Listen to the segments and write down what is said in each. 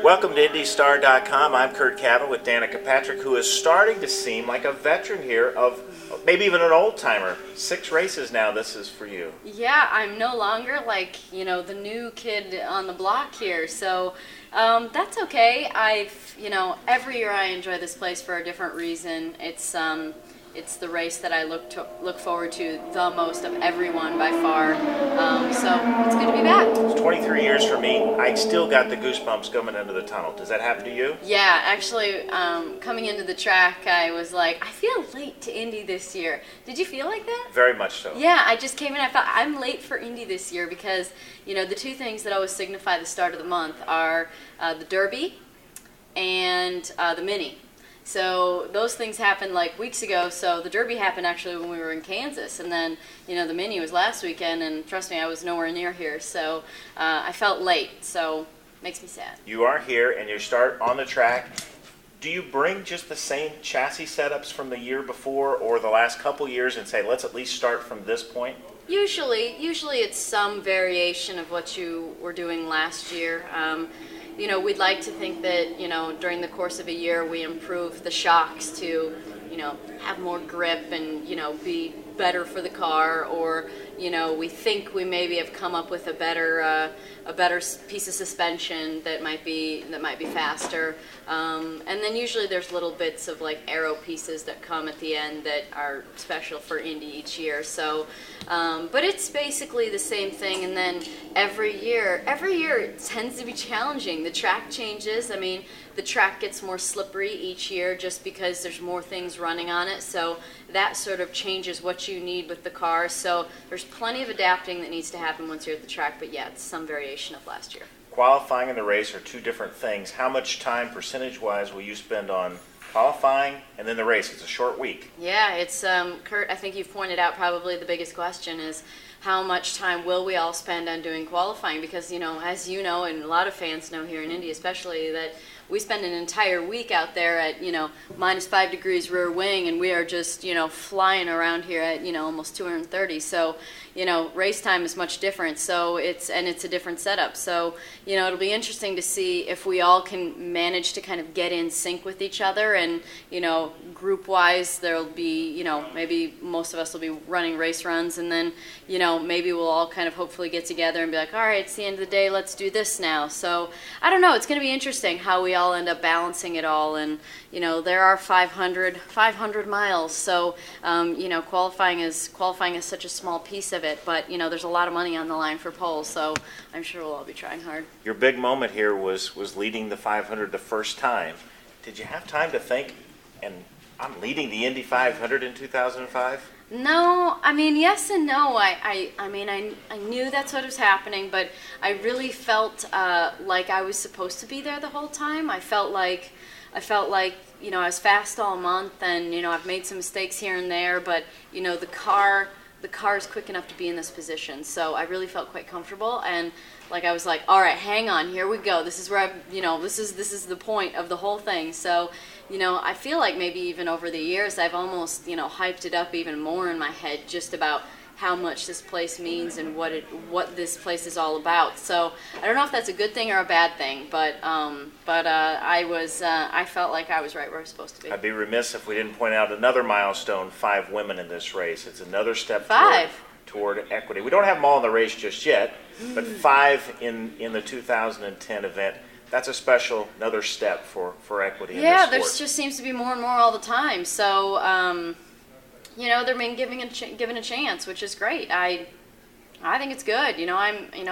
Welcome to IndyStar.com. I'm Curt Cavin with Danica Patrick, who is starting to seem like a veteran here of maybe even an old-timer. 6 races now, this is for you. Yeah, I'm no longer like, the new kid on the block here, so that's okay. Every year I enjoy this place for a different reason. It's the race that I look forward to the most of everyone by far. So it's good to be back. It's 23 years for me. I still got the goosebumps coming into the tunnel. Does that happen to you? Yeah, actually, coming into the track, I was like, I feel late to Indy this year. Did you feel like that? Very much so. Yeah, I just came in, I thought, I'm late for Indy this year because, the two things that always signify the start of the month are the Derby and the Mini. So those things happened like weeks ago. So the Derby happened actually when we were in Kansas, and then the Mini was last weekend. And trust me, I was nowhere near here, so I felt late. So makes me sad. You are here, and you start on the track. Do you bring just the same chassis setups from the year before or the last couple years and say, let's at least start from this point? Usually it's some variation of what you were doing last year. We'd like to think that, during the course of a year we improve the shocks to, have more grip and, be better for the car, or, we think we maybe have come up with a better piece of suspension that might be faster. And then usually there's little bits of like aero pieces that come at the end that are special for Indy each year. So, but it's basically the same thing. And then every year it tends to be challenging. The track changes. I mean, the track gets more slippery each year just because there's more things running on it. So that sort of changes what you need with the car. So there's plenty of adapting that needs to happen once you're at the track. But yeah, it's some variation of last year. Qualifying and the race are two different things. How much time, percentage-wise, will you spend on qualifying and then the race? It's a short week. Yeah, it's, Curt, I think you've pointed out probably the biggest question is how much time will we all spend on doing qualifying? Because, as you know, and a lot of fans know here in Indy especially, that we spend an entire week out there at, minus 5 degrees rear wing, and we are just, flying around here at, almost 230. So, race time is much different. So it's a different setup. So, it'll be interesting to see if we all can manage to kind of get in sync with each other. And, group-wise, there'll be, maybe most of us will be running race runs, and then, maybe we'll all kind of hopefully get together and be like, all right, it's the end of the day, let's do this now. So I don't know, it's going to be interesting how we all end up balancing it all. And there are 500 miles, so qualifying is such a small piece of it, but there's a lot of money on the line for pole, so I'm sure we'll all be trying hard. Your big moment here was leading the 500 the first time. Did you have time to think, and I'm leading the Indy 500 in 2005? No, I mean, yes and no. I knew that's what was happening, but I really felt like I was supposed to be there the whole time. I felt like I was fast all month, and I've made some mistakes here and there, but the car is quick enough to be in this position, so I really felt quite comfortable. And I was like, all right, hang on, here we go. This is where this is the point of the whole thing. So I feel like maybe even over the years I've almost hyped it up even more in my head, just about how much this place means and what this place is all about. So I don't know if that's a good thing or a bad thing, but I felt like I was right where I was supposed to be. I'd be remiss if we didn't point out another milestone: 5 women in this race. It's another step toward equity. We don't have them all in the race just yet, but 5 in the 2010 event. That's a special, another step for equity in this sport. Yeah, there just seems to be more and more all the time. So, they're being given a chance, which is great. I think it's good.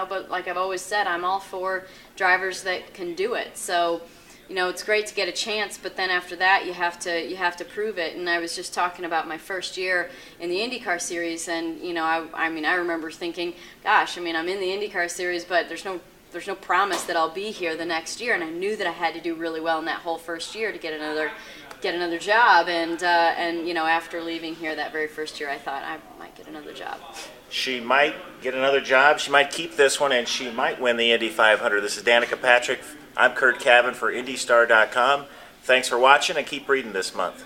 But like I've always said, I'm all for drivers that can do it. So, it's great to get a chance, but then after that, you have to prove it. And I was just talking about my first year in the IndyCar series, and I remember thinking, gosh, I'm in the IndyCar series, but there's no promise that I'll be here the next year, and I knew that I had to do really well in that whole first year to get another job. And after leaving here that very first year, I thought I might get another job. She might get another job. She might keep this one, and she might win the Indy 500. This is Danica Patrick. I'm Curt Cavin for IndyStar.com. Thanks for watching, and keep reading this month.